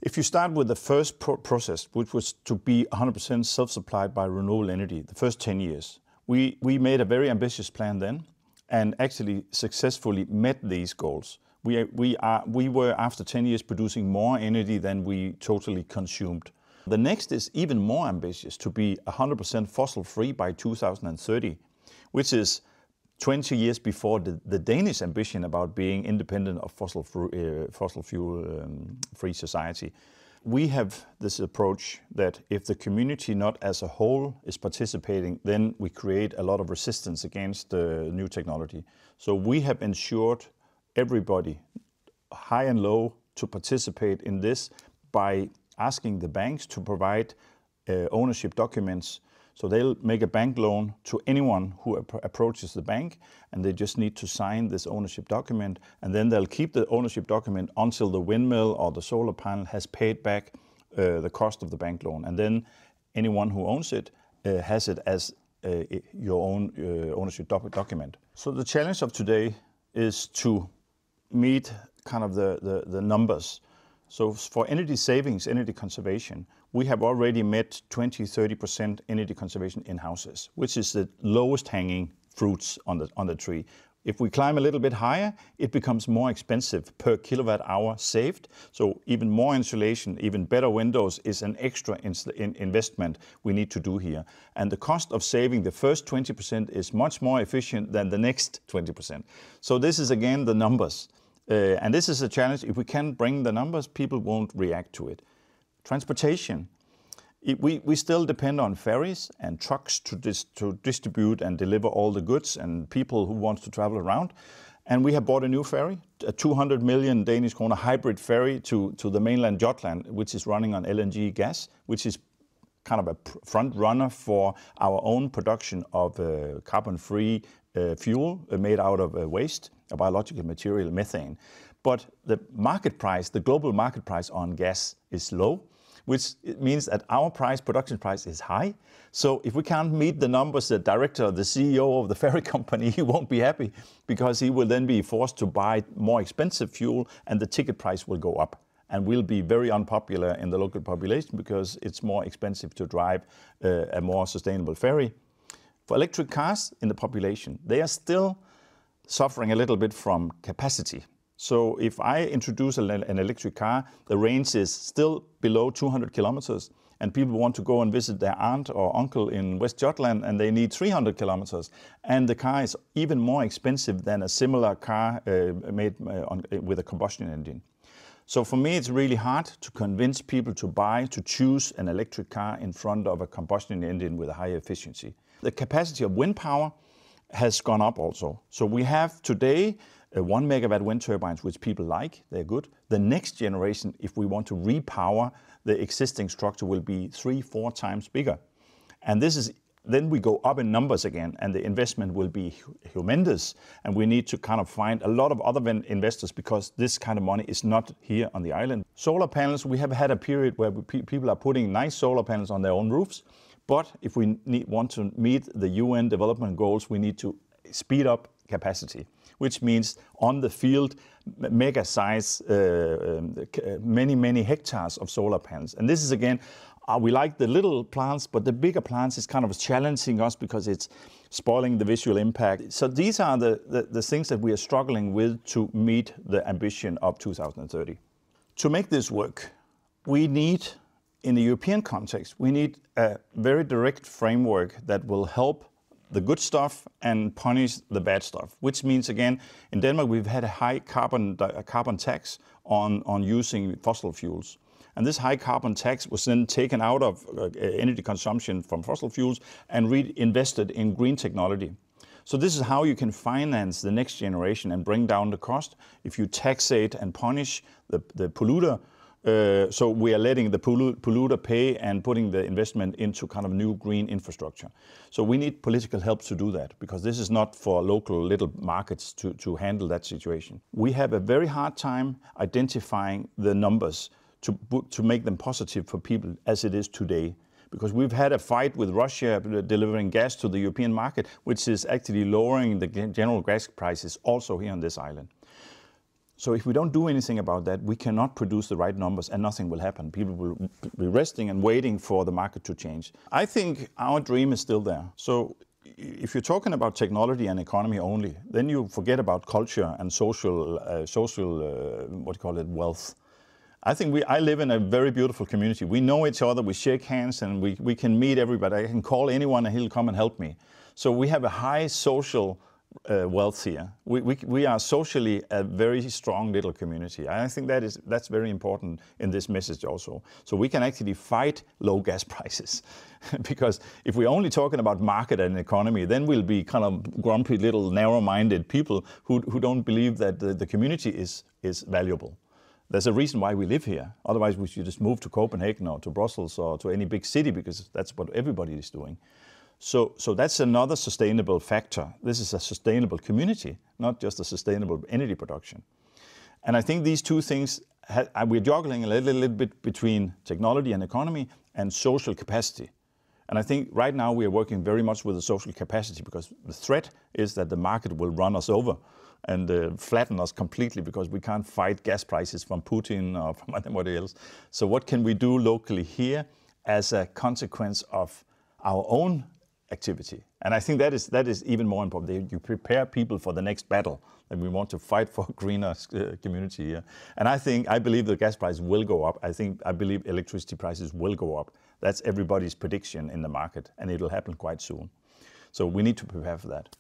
If you start with the first process, which was to be 100% self-supplied by renewable energy, the first 10 years, we made a very ambitious plan then and actually successfully met these goals. We were, after 10 years, producing more energy than we totally consumed. The next is even more ambitious, to be 100% fossil-free by 2030, which is 20 years before the Danish ambition about being independent of fossil fuel-free society. We have this approach that if the community not as a whole is participating, then we create a lot of resistance against new technology. So we have ensured everybody, high and low, to participate in this by asking the banks to provide ownership documents. So they'll make a bank loan to anyone who approaches the bank, and they just need to sign this ownership document, and then they'll keep the ownership document until the windmill or the solar panel has paid back the cost of the bank loan. And then anyone who owns it has it as your own ownership document. So the challenge of today is to meet kind of the numbers. So for energy savings, energy conservation, we have already met 20-30% energy conservation in houses, which is the lowest hanging fruits on the tree. If we climb a little bit higher, it becomes more expensive per kilowatt hour saved. So even more insulation, even better windows is an extra investment we need to do here. And the cost of saving the first 20% is much more efficient than the next 20%. So this is again the numbers. And this is a challenge. If we can't bring the numbers, people won't react to it. Transportation. We still depend on ferries and trucks to distribute and deliver all the goods and people who want to travel around. And we have bought a new ferry, a 200 million Danish kroner hybrid ferry to the mainland Jutland, which is running on LNG gas, which is kind of a front runner for our own production of carbon-free fuel made out of waste, a biological material, methane. But the market price, the global market price on gas is low, which means that our production price is high. So if we can't meet the numbers, the director, the CEO of the ferry company, he won't be happy, because he will then be forced to buy more expensive fuel and the ticket price will go up and will be very unpopular in the local population because it's more expensive to drive a more sustainable ferry. For electric cars in the population, they are still suffering a little bit from capacity. So if I introduce an electric car, the range is still below 200 kilometers, and people want to go and visit their aunt or uncle in West Jutland, and they need 300 kilometers. And the car is even more expensive than a similar car made with a combustion engine. So for me, it's really hard to convince people to choose an electric car in front of a combustion engine with a high efficiency. The capacity of wind power has gone up also. So we have today 1 megawatt wind turbines, which people like, they're good. The next generation, if we want to repower the existing structure, will be 3-4 times bigger. And then we go up in numbers again, and the investment will be humongous. And we need to kind of find a lot of other investors, because this kind of money is not here on the island. Solar panels, we have had a period where people are putting nice solar panels on their own roofs. But if we want to meet the UN development goals, we need to speed up capacity, which means on the field, mega size, many hectares of solar panels. And this is again, we like the little plants, but the bigger plants is kind of challenging us because it's spoiling the visual impact. So these are the things that we are struggling with to meet the ambition of 2030. To make this work, we need, in the European context, we need a very direct framework that will help the good stuff and punish the bad stuff, which means, again, in Denmark, we've had a high carbon tax on using fossil fuels. And this high carbon tax was then taken out of energy consumption from fossil fuels and reinvested in green technology. So this is how you can finance the next generation and bring down the cost if you taxate and punish the polluter. So we are letting the polluter pay and putting the investment into kind of new green infrastructure. So we need political help to do that, because this is not for local little markets to handle that situation. We have a very hard time identifying the numbers to make them positive for people as it is today. Because we've had a fight with Russia delivering gas to the European market, which is actually lowering the general gas prices also here on this island. So if we don't do anything about that, we cannot produce the right numbers and nothing will happen. People will be resting and waiting for the market to change. I think our dream is still there. So if you're talking about technology and economy only, then you forget about culture and social wealth. I think I live in a very beautiful community. We know each other, we shake hands, and we can meet everybody. I can call anyone and he'll come and help me. So we have a high social wealth here. We are socially a very strong little community. I think that's very important in this message also. So we can actually fight low gas prices. Because if we're only talking about market and economy, then we'll be kind of grumpy little narrow-minded people who don't believe that the community is valuable. There's a reason why we live here. Otherwise we should just move to Copenhagen or to Brussels or to any big city, because that's what everybody is doing. So that's another sustainable factor. This is a sustainable community, not just a sustainable energy production. And I think these two things, we're juggling a little bit between technology and economy and social capacity. And I think right now we are working very much with the social capacity, because the threat is that the market will run us over and flatten us completely, because we can't fight gas prices from Putin or from anybody else. So what can we do locally here as a consequence of our own activity? And I think that is even more important. You prepare people for the next battle, and we want to fight for a greener community here. And I believe the gas price will go up. I believe electricity prices will go up. That's everybody's prediction in the market, and it'll happen quite soon. So we need to prepare for that.